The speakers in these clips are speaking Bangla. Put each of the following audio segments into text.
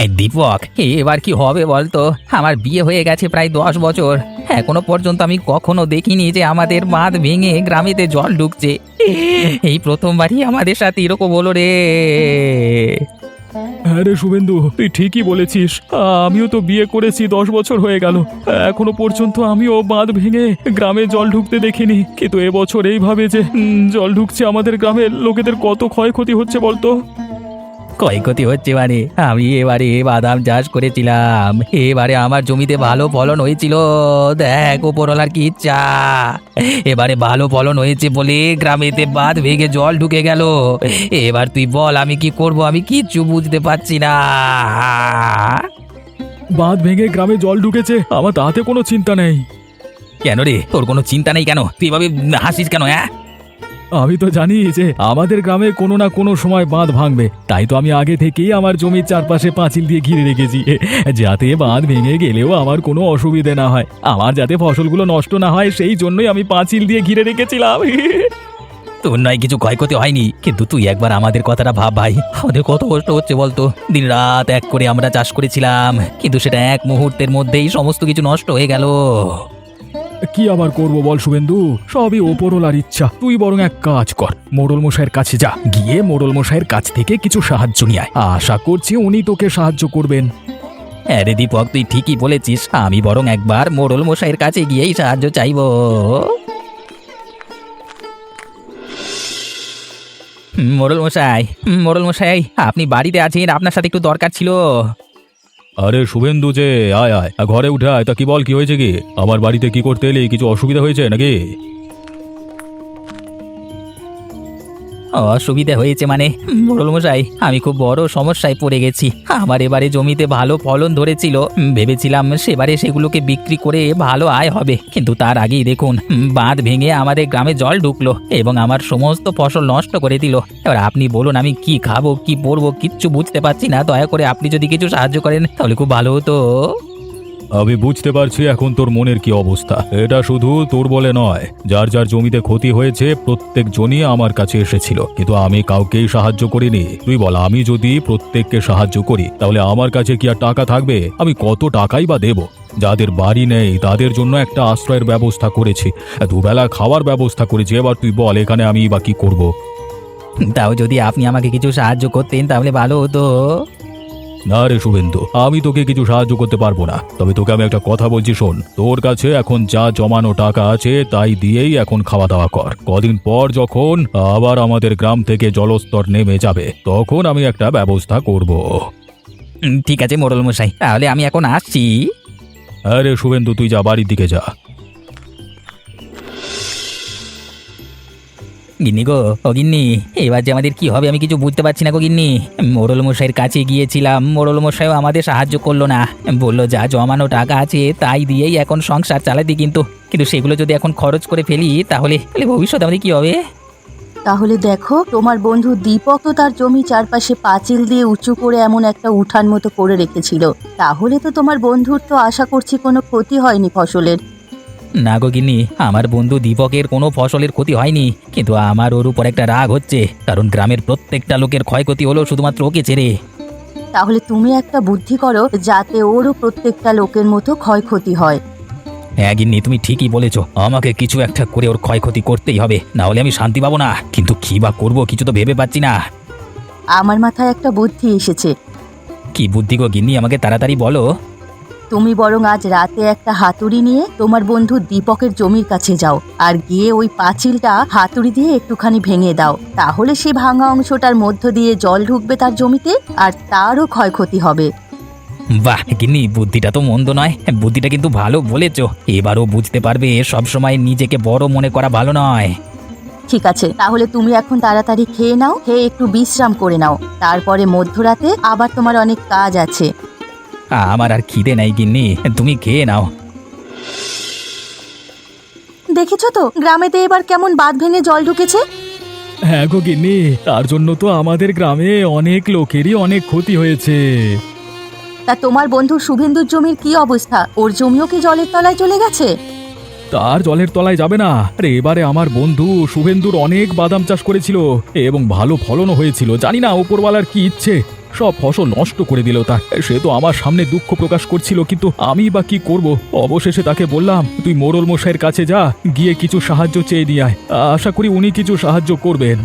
এই দীপক, এবার কি হবে বলতো? আমার বিয়ে হয়ে গেছে প্রায় 10 বছর, এখনো পর্যন্ত আমি কখনো দেখিনি যে আমাদের বাঁধ ভেঙে গ্রামেতে জল ঢুকছে। এই প্রথমবারই আমাদের সাথে এরকম হলো রে। হ্যাঁ রে শুভেন্দু, তুই ঠিকই বলেছিস। আমিও তো বিয়ে করেছি, 10 বছর হয়ে গেল। এখনো পর্যন্ত আমিও বাঁধ ভেঙে গ্রামে জল ঢুকতে দেখিনি, কিন্তু এবছর এইভাবে যে জল ঢুকছে আমাদের গ্রামের লোকেদের কত ক্ষয়ক্ষতি হচ্ছে বলতো। ক্ষয়ক্ষতি হচ্ছে মানে? আমি এবারে বাদাম চাষ করেছিলাম, এবারে আমার জমিতে ভালো ফলন হয়েছিল। দেখ ওপরওয়ালার কি ইচ্ছা, এবারে ভালো ফলন হয়েছে বলে গ্রামেতে বাঁধ ভেঙে জল ঢুকে গেল। এবার তুই বল আমি কি করব? আমি কিচ্ছু বুঝতে পারছি না। বাঁধ ভেঙে গ্রামে জল ঢুকেছে, আমার তাতে কোনো চিন্তা নেই। কেন রে, তোর কোনো চিন্তা নেই কেন? তুই এভাবে হাসিস কেন? হ্যাঁ, আমি তো জানি যে আমাদের গ্রামে কোনো না কোনো সময় বাঁধ ভাঙবে, তাই তো আমি আগে থেকেই আমার জমির চারপাশে পাঁচিল দিয়ে ঘিরে রেখেছি, যাতে বাঁধ ভেঙে গেলেও আমার কোনো অসুবিধে না হয়, আমার যাতে ফসলগুলো নষ্ট না হয়, সেই জন্যই আমি পাঁচিল দিয়ে ঘিরে রেখেছিলাম। তোর নয় কিছু ক্ষয়ক্ষতি হয়নি, কিন্তু তুই একবার আমাদের কথাটা ভাব ভাই, আমাদের কত কষ্ট হচ্ছে বলতো। দিন রাত এক করে আমরা চাষ করেছিলাম, কিন্তু সেটা এক মুহূর্তের মধ্যেই সমস্ত কিছু নষ্ট হয়ে গেল। কি আবার করব বল শুভেন্দু, সবই ওপরওয়ালার ইচ্ছা। তুই বরং এক কাজ কর, মোড়ল মশাইয়ের কাছে যা, গিয়ে মোড়ল মশাইয়ের কাছ থেকে কিছু সাহায্য নিয়ে আয়। আশা করছি উনি তোকে সাহায্য করবেন। আরে দীপক, তুই ঠিকই বলেছিস, আমি বরং একবার মোড়ল মশাইয়ের কাছে গিয়েই সাহায্য চাইবো। মোড়ল মশাই, মোড়ল মশাই, আপনি বাড়িতে আছেন? আপনার সাথে একটু দরকার ছিল। আরে শুভেন্দু যে, আয় আয়, ঘরে উঠে আয়। তা কি বল, কি হয়েছে? কি আমার বাড়িতে কি করতে এলি? কিছু অসুবিধা হয়েছে নাকি? অসুবিধা হয়েছে মানে? মোড়ল মশাই, আমি খুব বড় সমস্যায় পড়ে গেছি। আমার এবারে জমিতে ভালো ফলন ধরেছিল, ভেবেছিলাম সেবারে সেগুলোকে বিক্রি করে ভালো আয় হবে, কিন্তু তার আগেই দেখুন বাঁধ ভেঙে আমাদের গ্রামে জল ঢুকলো এবং আমার সমস্ত ফসল নষ্ট করে দিল। এবার আপনি বলুন আমি কি খাবো, কি পরবো, কিচ্ছু বুঝতে পারছি না। দয়া করে আপনি যদি কিছু সাহায্য করেন তাহলে খুব ভালো হতো। আমি বুঝতে পারছি এখন তোর মনের কি অবস্থা। এটা শুধু তোর বলে নয়, যার যার জমিতে ক্ষতি হয়েছে প্রত্যেক জনই আমার কাছে এসেছিল, কিন্তু আমি কাউকেই সাহায্য করিনি। তুই বল, আমি যদি প্রত্যেককে সাহায্য করি তাহলে আমার কাছে কি আর টাকা থাকবে? আমি কত টাকাই বা দেব? যাদের বাড়ি নেই তাদের জন্য একটা আশ্রয়ের ব্যবস্থা করেছি, দুবেলা খাওয়ার ব্যবস্থা করেছি। এবার তুই বল, এখানে আমি বা কি করব? তাও যদি আপনি আমাকে কিছু সাহায্য করতেন তাহলে ভালো হতো। না রে শুভেন্দু, আমি তোকে কিছু সাহায্য করতে পারবো না। তবে তোকে আমি একটা কথা বলছি, শোন। তোর কাছে এখন যা জমানো টাকা আছে তাই দিয়েই এখন খাওয়া দাওয়া কর। কদিন পর যখন আবার আমাদের গ্রাম থেকে জলস্তর নেমে যাবে তখন আমি একটা ব্যবস্থা করব। ঠিক আছে মোড়ল মশাই, তাহলে আমি এখন আসছি। আরে শুভেন্দু, তুই যা, বাড়ির দিকে যা। গিন্নি গো, ও গিন্নি, এবার যে আমাদের কি হবে আমি কিছু বুঝতে পারছি না গো গিন্নি। মোড়ল মশাইয়ের কাছে গিয়েছিলাম, মোড়ল মশাইও আমাদের সাহায্য করলো না, বললো যা জমানো টাকা আছে তাই দিয়েই এখন সংসার চালাতে, কিন্তু কিন্তু সেগুলো যদি এখন খরচ করে ফেলি তাহলে তাহলে ভবিষ্যতে আমাদের কি হবে? তাহলে দেখো, তোমার বন্ধু দীপক তো তার জমি চারপাশে পাঁচিল দিয়ে উঁচু করে এমন একটা উঠান মতো করে রেখেছিল। তাহলে তো তোমার বন্ধুর তো আশা করছি কোনো ক্ষতি হয়নি ফসলের। না গো গিন্নি, আমার বন্ধু দীপকের কোনো ফসলের ক্ষতি হয়নি, কিন্তু আমার ওর উপর একটা রাগ হচ্ছে, কারণ গ্রামের প্রত্যেকটা লোকের ক্ষয়ক্ষতি হলো শুধুমাত্র ওকে ছেড়ে। তাহলে তুমি একটা বুদ্ধি করো যাতে ওরও প্রত্যেকটা লোকের মতো ক্ষয়ক্ষতি হয়। হ্যাঁ গিন্নি, তুমি ঠিকই বলেছো, আমাকে কিছু একটা করে ওর ক্ষয়ক্ষতি করতেই হবে, না হলে আমি শান্তি পাবো না। কিন্তু কি বা করবো, কিছু তো ভেবে পাচ্ছি না। আমার মাথায় একটা বুদ্ধি এসেছে। কি বুদ্ধি গো গিন্নি, আমাকে তাড়াতাড়ি বলো। তুমি বরং আজ রাতে একটা হাতুড়ি নিয়ে তোমার বন্ধু দীপকের জমির কাছে যাও, আর গিয়ে ওই পাঁচিলটা হাতুড়ি দিয়ে একটুখানি ভেঙে দাও। তাহলে সেই ভাঙা অংশটার মধ্য দিয়ে জল ঢুকবে তার জমিতে, আর তারও ক্ষয়ক্ষতি হবে। বাহ গিন্নি, বুদ্ধিটা তো মন্দ নয়, বুদ্ধিটা কিন্তু ভালো বলেছো। এবারও বুঝতে পারবে সবসময় নিজেকে বড় মনে করা ভালো নয়। ঠিক আছে, তাহলে তুমি এখন তাড়াতাড়ি খেয়ে নাও, খেয়ে একটু বিশ্রাম করে নাও। তারপরে মধ্যরাতে আবার তোমার অনেক কাজ আছে। আমার আর খিদে নাই গিন্নি, তুমি খেয়ে নাও। দেখেছো তো গ্রামেতে এবার কেমন বাঁধ ভেঙে জল ঢুকেছে। হ্যাঁ গো গিন্নি, তার জন্য তো আমাদের গ্রামে অনেক লোকেরই অনেক ক্ষতি হয়েছে। তা তোমার বন্ধু শুভেন্দুর জমির কি অবস্থা? ওর জমিও কি জলের তলায় চলে গেছে? তার জলের তলায় যাবে না। আরে এবারে আমার বন্ধু শুভেন্দুর অনেক বাদাম চাষ করেছিল এবং ভালো ফলনও হয়েছিল। জানি না ওপরওয়ালার কি ইচ্ছে, সব ফসল নষ্ট করে দিল তার। সে তো আমার সামনে দুঃখ প্রকাশ করছিল, কিন্তু আমি বা কি করব। অবশেষে তাকে বললাম, তুই মোড়ল মশাইয়ের কাছে যা, গিয়ে কিছু সাহায্য চেয়ে নিয়ে আয়। আশা করি উনি কিছু সাহায্য করবেন।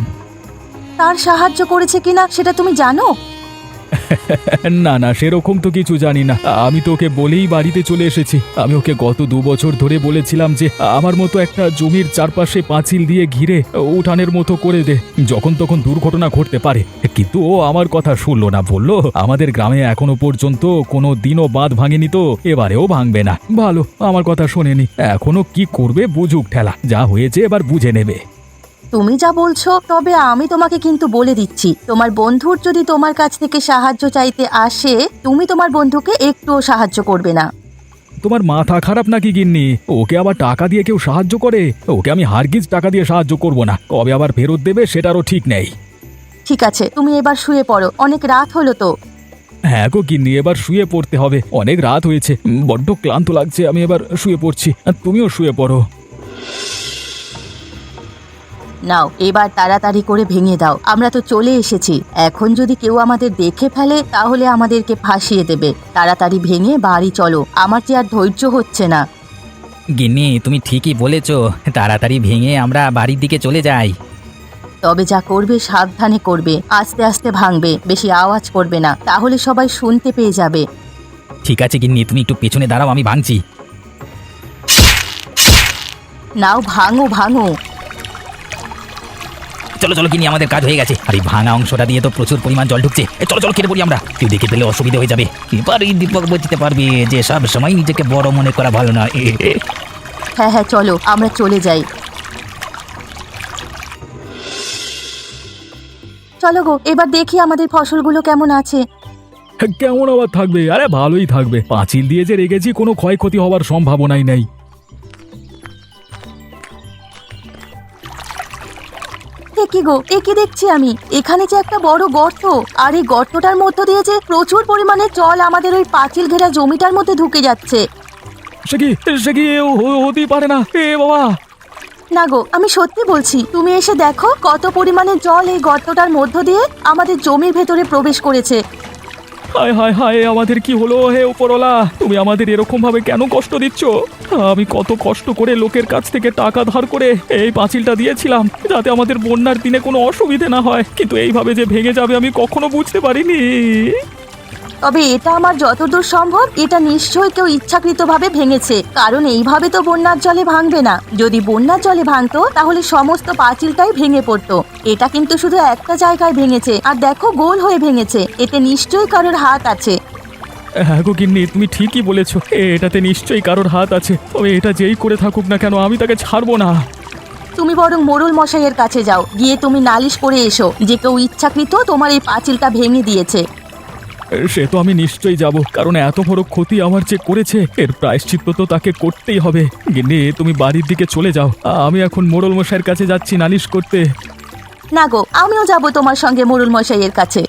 তার সাহায্য করেছে কিনা সেটা তুমি জানো? না না, সেরকম তো কিছু জানি না। আমি তো ওকে বলেই বাড়িতে চলে এসেছি। আমি ওকে গত 2 বছর ধরে বলেছিলাম যে আমার মতো একটা জমির চারপাশে পাঁচিল দিয়ে ঘিরে উঠানের মতো করে দে, যখন তখন দুর্ঘটনা ঘটতে পারে। কিন্তু ও আমার কথা শুনলো না, বলল আমাদের গ্রামে এখনো পর্যন্ত কোনো দিনও বাঁধ ভাঙেনি, তো এবারেও ভাঙবে না। ভালো, আমার কথা শোনেনি। এখনো কি করবে, বুঝুক ঠেলা, যা হয়েছে এবার বুঝে নেবে। তুমি যা বলছো, তবে আমি তোমাকে কিন্তু বলে দিচ্ছি, তোমার বন্ধুর যদি তোমার কাছ থেকে সাহায্য চাইতে আসে, তুমি তোমার বন্ধুকে একটুও সাহায্য করবে না। তোমার মাথা খারাপ নাকি গিন্নি? ওকে আবার টাকা দিয়ে কেউ সাহায্য করে? ওকে আমি হারগিজ টাকা দিয়ে সাহায্য করব না। কবে আবার ফেরত দেবে সেটারও ঠিক নেই। ঠিক আছে, তুমি এবার শুয়ে পড়ো, অনেক রাত হলো তো। হ্যাঁ গো গিন্নি, এবার শুয়ে পড়তে হবে, অনেক রাত হয়েছে। বড্ড ক্লান্ত লাগছে, আমি এবার শুয়ে পড়ছি। আর তুমিও শুয়ে পড়ো। নাও, এবার তাড়াতাড়ি করে ভেঙে দাও, আমরা তো চলে এসেছি। এখন যদি কেউ আমাদের দেখে ফেলে তাহলে আমাদেরকে ফাঁসিয়ে দেবে। তাড়াতাড়ি ভেঙে বাড়ি চলো, আমার যে আর ধৈর্য হচ্ছে না। গিন্নি, তুমি ঠিকই বলেছ, তাড়াতাড়ি ভেঙে আমরা বাড়ির দিকে চলে যাই। তবে যা করবে সাবধানে করবে, আস্তে আস্তে ভাঙবে, বেশি আওয়াজ করবে না, তাহলে সবাই শুনতে পেয়ে যাবে। ঠিক আছে গিন্নি, তুমি একটু পেছনে দাঁড়াও, আমি ভাঙছি। নাও, ভাঙো ভাঙো। চলো চলো গিন্নি, আমাদের কাজ হয়ে গেছে। আর এই ভাঙা অংশটা দিয়ে তো প্রচুর পরিমাণ জল ঢুকছে। চলো চলো, কেটে পড়ি আমরা, কেউ দেখে পেলে অসুবিধা হয়ে যাবে। এবার এই দীপক বুঝতে পারবে যে সব সময় নিজেকে বড় মনে করা ভালো নয়। হ্যাঁ হ্যাঁ, চলো আমরা চলে যাই। চলো গো, এবার দেখি আমাদের ফসলগুলো কেমন আছে। কেমন আবার থাকবে? আরে ভালোই থাকবে। পাঁচিল দিয়ে যে রেখেছি, কোনো ক্ষয়ক্ষতি হওয়ার সম্ভাবনাই নেই। কি গো, কি দেখছি আমি? এখানে যে একটা বড় গর্ত, আর এই গর্তটার মধ্য দিয়ে যে প্রচুর পরিমাণে জল আমাদের ওই পাঁচিল ঘেরা জমিটার মধ্যে ঢুকে যাচ্ছে। সে কি হতেই পারে না। এ বাবা! না গো, আমি সত্যি বলছি, তুমি এসে দেখো কত পরিমাণে জল এই গর্তটার মধ্য দিয়ে আমাদের জমির ভেতরে প্রবেশ করেছে। হায় হায় হায়, আমাদের কি হলো হে উপরওয়ালা? তুমি আমাদের এরকম ভাবে কেন কষ্ট দিচ্ছ? আমি কত কষ্ট করে লোকের কাছ থেকে টাকা ধার করে এই পাঁচিলটা দিয়েছিলাম, যাতে আমাদের বন্যার দিনে কোনো অসুবিধে না হয়, কিন্তু এইভাবে যে ভেঙে যাবে আমি কখনো বুঝতে পারিনি। তবে এটা আমার যতদূর সম্ভব, এটা নিশ্চয়ই কেউ ইচ্ছাকৃতভাবে ভেঙেছে, কারণ এইভাবে তো বন্যার জলে ভাঙবে না। যদি বন্যার জলে ভাঙতো তাহলে সমস্ত পাঁচিলটাই ভেঙে পড়তো। এটা কিন্তু শুধু একটা জায়গায় ভেঙেছে, আর দেখো গোল হয়ে ভেঙেছে। এতে নিশ্চয়ই কারোর হাত আছে। হ্যাঁ গো গিন্নি, তুমি ঠিকই বলেছ, এটাতে নিশ্চয়ই কারোর হাত আছে। তবে এটা যেই করে থাকুক না কেন, আমি তাকে ছাড়বো না। তুমি বরং মোড়ল মশাইয়ের কাছে যাও, গিয়ে তুমি নালিশ করে এসো যে কেউ ইচ্ছাকৃত তোমার এই পাঁচিলটা ভেঙে দিয়েছে। সে তো আমি নিশ্চয়ই যাব, কারণ এত বড় ক্ষতি আমার যে করেছে, এর প্রায়শ্চিত্ত তো তাকে করতেই হবে। গিন্নি, তুমি বাড়ির দিকে চলে যাও, আমি এখন মোড়ল মশাইয়ের কাছে যাচ্ছি নালিশ করতে। না গো, আমিও যাব তোমার সঙ্গে মোড়ল মশাইয়ের কাছে।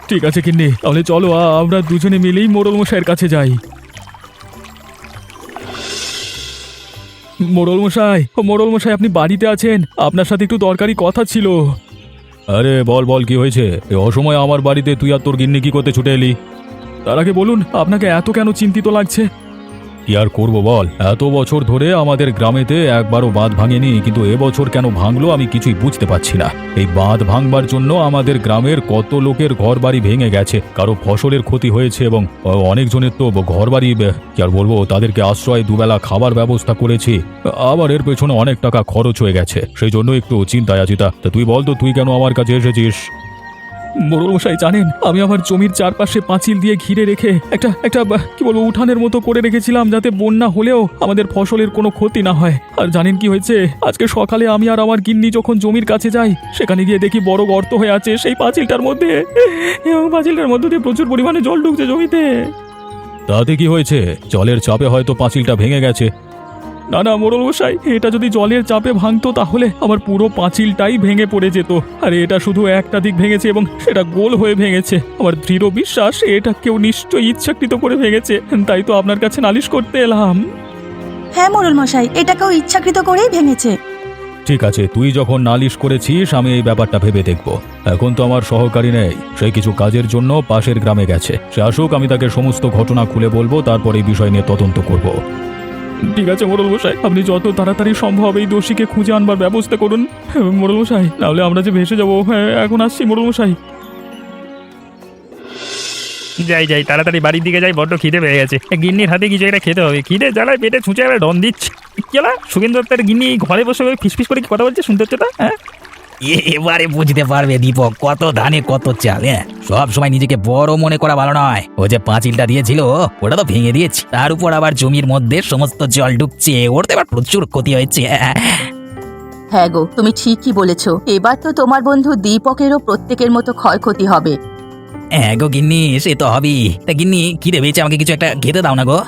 ঠিক আছে গিন্নি, তাহলে চলো আমরা দুজনে মিলেই মোড়ল মশাইয়ের কাছে যাই। মোড়ল মশাই, মোড়ল মশাই, আপনি বাড়িতে আছেন? আপনার সাথে একটু দরকারি কথা ছিল। আরে বল বল, কি হয়েছে? এই অসময়ে আমার বাড়িতে তুই আর তোর গিন্নি কি করতে ছুটে এলি? তার আগে বলুন, আপনাকে এত কেন চিন্তিত লাগছে? কি আর করব বল, এত বছর ধরে আমাদের গ্রামেতে একবারও বাঁধ ভাঙেনি, কিন্তু এবছর কেন ভাঙলো আমি কিছুই বুঝতে পারছি না। এই বাঁধ ভাঙবার জন্য আমাদের গ্রামের কত লোকের ঘরবাড়ি ভেঙে গেছে, কারো ফসলের ক্ষতি হয়েছে, এবং অনেকজনের তো ঘরবাড়ি, কি আর বলবো, তাদেরকে আশ্রয়, দুবেলা খাবার ব্যবস্থা করেছি। আবার এর পেছনে অনেক টাকা খরচ হয়ে গেছে, সেই জন্য একটু চিন্তায় আছি। তা তুই বল তো, তুই কেন আমার কাছে এসেছিস? মোড়ল মশাই, জানেন, আমি আমার জমির চারপাশে পাঁচিল দিয়ে ঘিরে রেখে একটা কি বলবো, উঠানের মতো করে রেখেছিলাম, যাতে বন্যা হলেও আমাদের ফসলের কোনো ক্ষতি না হয়। আর জানেন কি হয়েছে? আজকে সকালে আমি আর আমার গিন্নি যখন জমির কাছে যাই, সেখানে গিয়ে দেখি বড় গর্ত হয়ে আছে সেই পাঁচিলটার মধ্যে, এবং পাঁচিলটার মধ্যে দিয়ে প্রচুর পরিমাণে জল ঢুকছে জমিতে। তাতে কি হয়েছে? জলের চাপে হয়তো পাঁচিলটা ভেঙে গেছে। না না মোড়ল মশাই, এটা যদি জলের চাপে ভাঙতো তাহলে আমার পুরো পাঁচিলটাই ভেঙে পড়ে যেত। আর এটা শুধু একটা দিক ভেঙেছে, এবং সেটা গোল হয়ে ভেঙেছে। আমার দৃঢ় বিশ্বাস এটা কেউ নিশ্চয়ই ইচ্ছাকৃত করে ভেঙেছে, তাই তো আপনার কাছে নালিশ করতে এলাম। হ্যাঁ মোড়ল মশাই, এটা কেউ ইচ্ছাকৃত করেই ভেঙেছে। ঠিক আছে, তুই যখন নালিশ করেছিস আমি এই ব্যাপারটা ভেবে দেখব। এখন তো আমার সহকারী নেই, সে কিছু কাজের জন্য পাশের গ্রামে গেছে। সে আসুক, আমি তাকে সমস্ত ঘটনা খুলে বলবো, তারপর এই বিষয় নিয়ে তদন্ত করব। ঠিক আছে মোড়ল মশাই, আপনি যত তাড়াতাড়ি সম্ভব এই দোষীকে খুঁজে আনবার ব্যবস্থা করুন মোড়ল মশাই, নাহলে আমরা যে ভেসে যাবো। হ্যাঁ, এখন আসছি মোড়ল মশাই। যাই যাই, তাড়াতাড়ি বাড়ির দিকে যাই, বড্ড খিদে পেয়ে গেছে। গিন্নির হাতে কিছু একটা খেতে হবে, খিদে জ্বালায় পেটে ছুঁচে এবার ডন দিচ্ছে। কেলা সুগেন্দ্র দত্তের গিন্নি ঘরে বসে ফিস করে কি কথা বলছে, শুনতে হচ্ছে তা? হ্যাঁ, এবারে বুঝতে পারবে দীপক, কত ধানে কত চাল। হ্যাঁ, সব সময় নিজেকে বড় মনে করা ভালো নয়। ও যে পাঁচিলটা দিয়েছিল ওটা তো ভেঙে দিয়েছে, তার উপর আবার জমির মধ্যে সমস্ত জল ঢুকছে, ওর তো এবার প্রচুর ক্ষতি হয়েছে। হ্যাঁ গো, তুমি ঠিকই বলেছ। এবার তো তোমার বন্ধু দীপকেরও প্রত্যেকের মতো ক্ষয়ক্ষতি হবে। হ্যাঁ গো গিন্নি, সে তো হবেই। তা গিন্নি খিদে পেয়েছে, আমাকে কিছু একটা খেতে দাও না গো।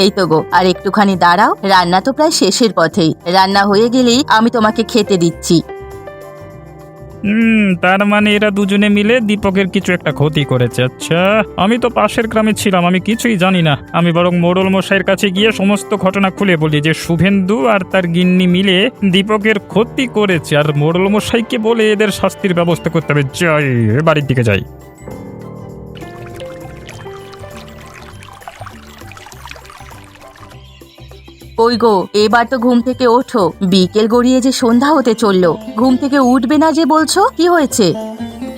এই তো গো, আর একটুখানি দাঁড়াও, রান্না তো প্রায় শেষের পথেই। রান্না হয়ে গেলেই আমি তোমাকে খেতে দিচ্ছি। তার মানে এরা দুজনে মিলে দীপকের কিছু একটা ক্ষতি করেছে। আচ্ছা, আমি তো পাশের গ্রামে ছিলাম, আমি কিছুই জানি না। আমি বরং মোড়ল মশাইয়ের কাছে গিয়ে সমস্ত ঘটনা খুলে বলি যে শুভেন্দু আর তার গিন্নি মিলে দীপকের ক্ষতি করেছে, আর মোড়ল মশাইকে বলে এদের শাস্তির ব্যবস্থা করতে হবে। যাই, বাড়ির দিকে যাই। কই গো, এবার তো ঘুম থেকে ওঠো। বিকেল গড়িয়ে যে সন্ধ্যা হতে চললো, ঘুম থেকে উঠবে না যে বলছো, কি হয়েছে?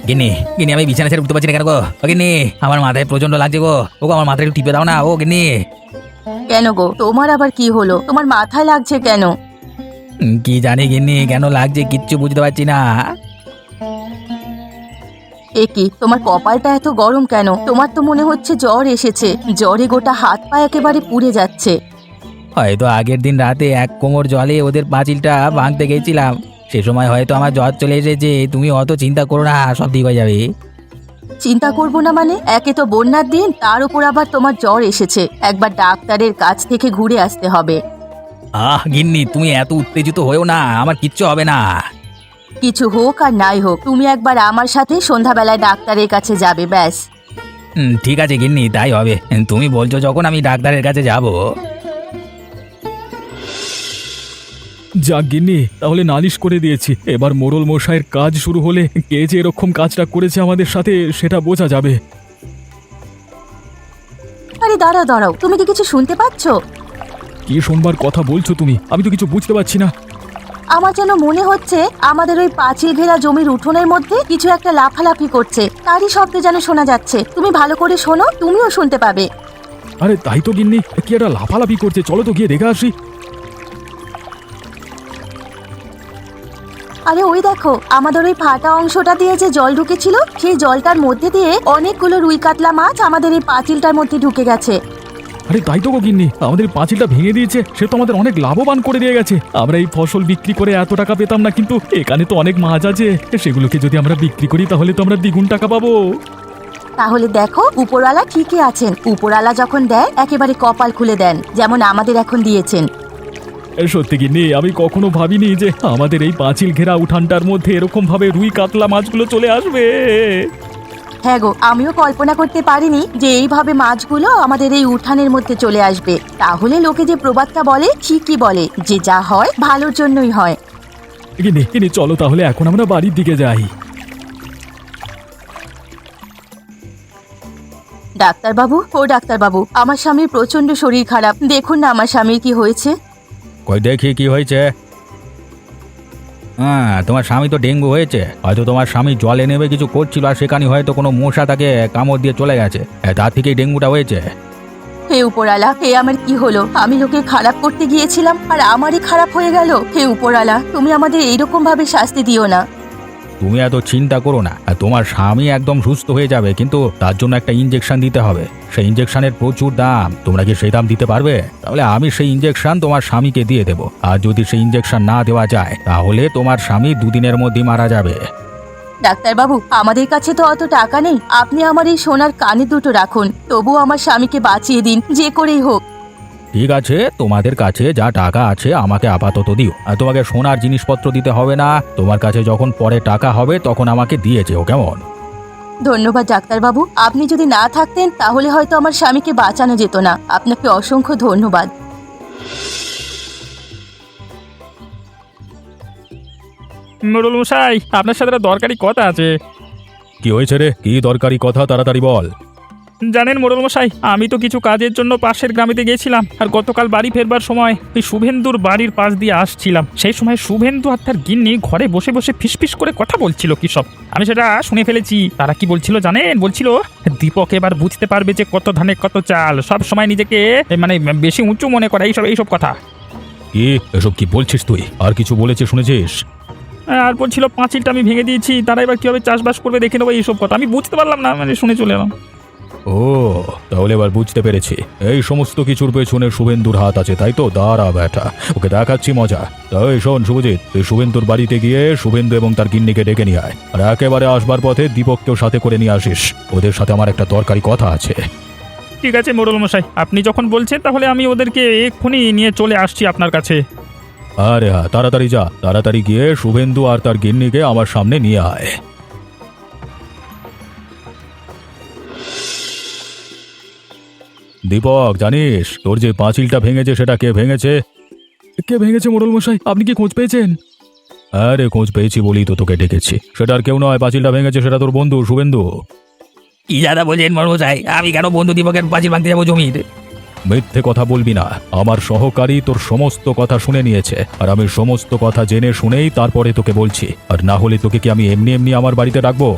গিন্নি গিন্নি, আমি বিছানা ছেড়ে উঠতে পারছি না কেন গো? ও গিন্নি, আমার মাথায় প্রচন্ড লাগছে গো। ও গো, আমার মাথায় একটু টিপে দাও না। ও গিন্নি। কেন গো, তোমার আবার কি হলো? তোমার মাথায় লাগছে কেন? কি জানি গিন্নি, কেন লাগছে কিচ্ছু বুঝতে পারছি না। এ কি, তোমার কপালটা এত গরম কেন? তোমার তো মনে হচ্ছে জ্বর এসেছে। জ্বরে গোটা হাত পা একেবারে পুড়ে যাচ্ছে। হয়তো আগের দিন রাতে এক কোমর জলে ওদের পাঁচিলটা ভাঙতে গেছিলাম, সে সময় হয়তো আমার জ্বর চলে এসেছে। তুমি অত চিন্তা করো না, সব ঠিক হয়ে যাবে। চিন্তা করবো না মানে? একে তো বন্যার দিন, তার উপর আবার তোমার জ্বর এসেছে। একবার ডাক্তারের কাছ থেকে ঘুরে আসতে হবে। গিন্নি, তুমি এত উত্তেজিত হয়েও না, আমার কিচ্ছু হবে না। কিছু হোক আর নাই হোক, তুমি একবার আমার সাথে সন্ধ্যাবেলায় ডাক্তারের কাছে যাবে, ব্যাস। ঠিক আছে গিন্নি, তাই হবে। তুমি বলছো যখন, আমি ডাক্তারের কাছে যাব। যাক গিন্নি, তাহলে নালিশ করে দিয়েছি। এবার মোড়ল মশাইয়ের কাজ শুরু হলে কে যে এরকম কাজটা করেছে আমাদের সাথে সেটা বোঝা যাবে। আরে দাঁড়াও দাঁড়াও, তুমি কি কিছু শুনতে পাচ্ছ? কি শুনবার কথা বলছো তুমি? আমি তো কিছু বুঝতে পারছি না। আমার যেন মনে হচ্ছে আমাদের ওই পাঁচিল ঘেরা জমির উঠোনের মধ্যে কিছু একটা লাফালাফি করছে, তারই শব্দ যেন শোনা যাচ্ছে। তুমি ভালো করে শোনো, তুমিও শুনতে পাবে। আরে তাই তো গিন্নি, কি একটা লাফালাফি করছে, চলো তো গিয়ে দেখে আসি। আরে ওই দেখো, আমাদের ওই ফাটা অংশটা দিয়ে যে জল ঢুকেছিল, সেই জলটার মধ্যে দিয়ে অনেকগুলো রুই কাতলা মাছ আমাদের এই পাঁচিলটার মধ্যে ঢুকে গেছে। আরে তাই তো গো গিন্নি, আমাদের পাঁচিলটা ভেঙে দিয়েছে। সে তো আমাদের অনেক লাভবান করে দিয়ে গেছে। আমরা এই ফসল বিক্রি করে এত টাকা পেতাম না, কিন্তু এখানে তো অনেক মাছ আছে। সেগুলোকে যদি আমরা বিক্রি করি তাহলে তো আমরা দ্বিগুণ টাকা পাবো। তাহলে দেখো, উপরওয়ালা ঠিকই আছেন। উপরওয়ালা যখন দেয় একেবারে কপাল খুলে দেন, যেমন আমাদের এখন দিয়েছেন। সত্যি গিন্নি, আমি কখনো ভাবিনি যে আমাদের এই পাঁচিল ঘেরা উঠানটার মধ্যে এরকম ভাবে রুই কাতলা মাছগুলো চলে আসবে। হ্যাঁ গো, আমিও কল্পনা করতে পারিনি যে এইভাবে মাছগুলো আমাদের এই উঠানের মধ্যে চলে আসবে। তাহলে লোকে যে প্রবাদটা বলে, ঠিকই বলে যে যা হয় ভালোর জন্যই হয়। গিন্নি গিন্নি, চলো তাহলে এখন আমরা বাড়ির দিকে যাই। ডাক্তারবাবু, ও ডাক্তারবাবু, আমার স্বামীর প্রচন্ড শরীর খারাপ। দেখুন না আমার স্বামীর কি হয়েছে। কই দেখি কি হয়েছে। তোমার স্বামী তো ডেঙ্গু হয়েছে। হয়তো তোমার স্বামী জলে নেমে কিছু করছিল, আর সেখানে হয়তো কোনো মশা তাকে কামড় দিয়ে চলে গেছে, তার থেকেই ডেঙ্গুটা হয়েছে। হে উপরালা, হে আমার কি হলো? আমি লোকে খারাপ করতে গিয়েছিলাম আর আমারই খারাপ হয়ে গেল। হে উপরালা, তুমি আমাদের এইরকম ভাবে শাস্তি দিও না। তুমি এত চিন্তা করো না, আর তোমার স্বামী একদম সুস্থ হয়ে যাবে, কিন্তু তার জন্য একটা ইঞ্জেকশন দিতে হবে। সেই ইঞ্জেকশনের প্রচুর দাম। তোমরা কি সেই দাম দিতে পারবে? তাহলে আমি সেই ইঞ্জেকশন তোমার স্বামীকে দিয়ে দেবো। আর যদি সেই ইঞ্জেকশন না দেওয়া যায় তাহলে তোমার স্বামী 2 দিনের মধ্যেই মারা যাবে। ডাক্তারবাবু, আমাদের কাছে তো অত টাকা নেই। আপনি আমার এই সোনার কানে দুটো রাখুন, তবু আমার স্বামীকে বাঁচিয়ে দিন, যে করেই হোক। ঠিক আছে, তোমাদের কাছে যা টাকা আছে আমাকে আপাতত দিও। আর তোমাকে সোনার জিনিসপত্র দিতে হবে না। তোমার কাছে যখন পরে টাকা হবে তখন আমাকে দিয়ে যেও, কেমন? ধন্যবাদ ডাক্তারবাবু, আপনি যদি না থাকতেন তাহলে হয়তো আমার স্বামীকে বাঁচানো যেত না। আপনাকে অসংখ্য ধন্যবাদ। মোড়ল মশাই, আপনার সাথে একটা দরকারি কথা আছে। কি হয়েছে রে? কি দরকারি কথা, তাড়াতাড়ি বল। জানেন মোড়ল মশাই, আমি তো কিছু কাজের জন্য পাশের গ্রামেতে গেছিলাম, আর গতকাল বাড়ি ফেরবার সময় ওই শুভেন্দুর বাড়ির পাশ দিয়ে আসছিলাম। সেই সময় শুভেন্দু আর তার গিন্নি ঘরে বসে বসে ফিসফিস করে কথা বলছিল কি সব। আমি সেটা শুনে ফেলেছি। তারা কি বলছিল জানেন? বলছিল দীপক এবার বুঝতে পারবে যে কত ধানে কত চাল, সব সময় নিজেকে মানে বেশি উঁচু মনে করে, এইসব কথা। কি এসব কি বলছিস তুই? আর কিছু বলেছে শুনেছিস? আর বলছিল পাঁচিলটা আমি ভেঙে দিয়েছি, তারা এবার কিভাবে চাষবাস করবে দেখে নেবো, এইসব কথা। আমি বুঝতে পারলাম না, মানে শুনে চলে এলাম। ও, তাহলে এবার বুঝতে পেরেছি এই সমস্ত কিছুর পেছনে শুভেন্দুর হাত আছে, তাই তো? দাঁড়া বেটা, ওকে দেখাচ্ছি মজা। তাই শোন শুভজিৎ, তুই শুভেন্দুর বাড়িতে গিয়ে শুভেন্দু এবং তার গিন্নিকে ডেকে নিয়ে আয়, আর একেবারে আসবার পথে দীপককেও সাথে করে নিয়ে আসিস। ওদের সাথে আমার একটা দরকারি কথা আছে। ঠিক আছে মোড়ল মশাই, আপনি যখন বলছেন তাহলে আমি ওদেরকে এক্ষুনি নিয়ে চলে আসছি আপনার কাছে। আরে হ্যাঁ, তাড়াতাড়ি যা, তাড়াতাড়ি গিয়ে শুভেন্দু আর তার গিন্নিকে আমার সামনে নিয়ে আয়। দীপক, জানিস তোর যে পাঁচিলটা ভেঙেছে সেটা কে ভেঙেছে? কে ভেঙেছে মোড়ল মশাই? আপনি কি খোঁজ পেয়েছেন? আরে খোঁজ পেয়েছি বলেই তো তোকে ডেকেছি। সেটা আর কেউ নয়, পাঁচিলটা ভেঙেছে সেটা তোর বন্ধু শুভেন্দু। কি দাদা বলছেন মশাই? আমি কেন বন্ধু দীপকের পাঁচিল ভাঙতে যাবো জমির? মিথ্যে কথা বলবি না। আমার সহকারী তোর সমস্ত কথা শুনে নিয়েছে, আর আমি সমস্ত কথা জেনে শুনেই তারপরে তোকে বলছি। আর না হলে তোকে কি আমি এমনি এমনি আমার বাড়িতে ডাকবো?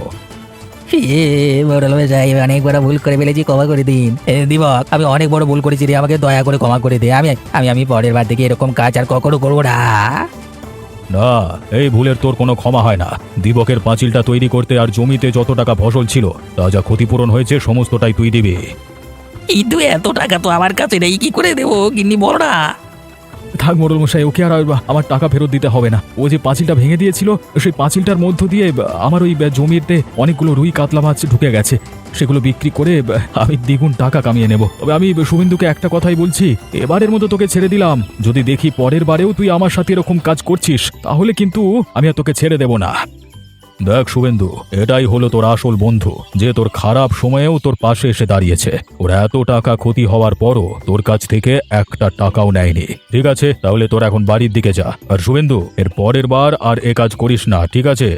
মোড়ল মশাই, অনেক বড় ভুল করে ফেলেছি, ক্ষমা করে দিন। দীপক, আমি অনেক বড় ভুল করেছি রে, আমাকে দয়া করে ক্ষমা করে দে। আমি পরের বার থেকে এরকম কাজ আর কখনো করবো না। না, এই ভুলের তোর কোনো ক্ষমা হয় না। দীপকের পাঁচিলটা তৈরি করতে আর জমিতে যত টাকা ফসল ছিল তা যা ক্ষতিপূরণ হয়েছে সমস্তটাই তুই দিবি। কিন্তু এত টাকা তো আমার কাছে নেই, কি করে দেবো? গিন্নি বলো না। থাক মোড়ল মশাই, ওকে আর আমার টাকা ফেরত দিতে হবে না। ও যে পাঁচিলটা ভেঙে দিয়েছিল, সেই পাঁচিলটার মধ্য দিয়ে আমার ওই জমিতে অনেকগুলো রুই কাতলা মাছ ঢুকে গেছে। সেগুলো বিক্রি করে আমি দ্বিগুণ টাকা কামিয়ে নেব। তবে আমি শুভেন্দুকে একটা কথাই বলছি, এবারের মতো তোকে ছেড়ে দিলাম। যদি দেখি পরের বারেও তুই আমার সাথে এরকম কাজ করছিস, তাহলে কিন্তু আমি আর তোকে ছেড়ে দেব না। দেখ শুভেন্দু, এটাই হলো তোর আসল বন্ধু, যে তোর খারাপ সময়েও তোর পাশে এসে দাঁড়িয়েছে। ওর এত টাকা ক্ষতি হওয়ার পরও তোর কাছ থেকে একটা টাকাও নেয়নি। ঠিক আছে, তাহলে তোর এখন বাড়ির দিকে যা। আর শুভেন্দু, এর পরের বার আর এ কাজ করিস না, ঠিক আছে?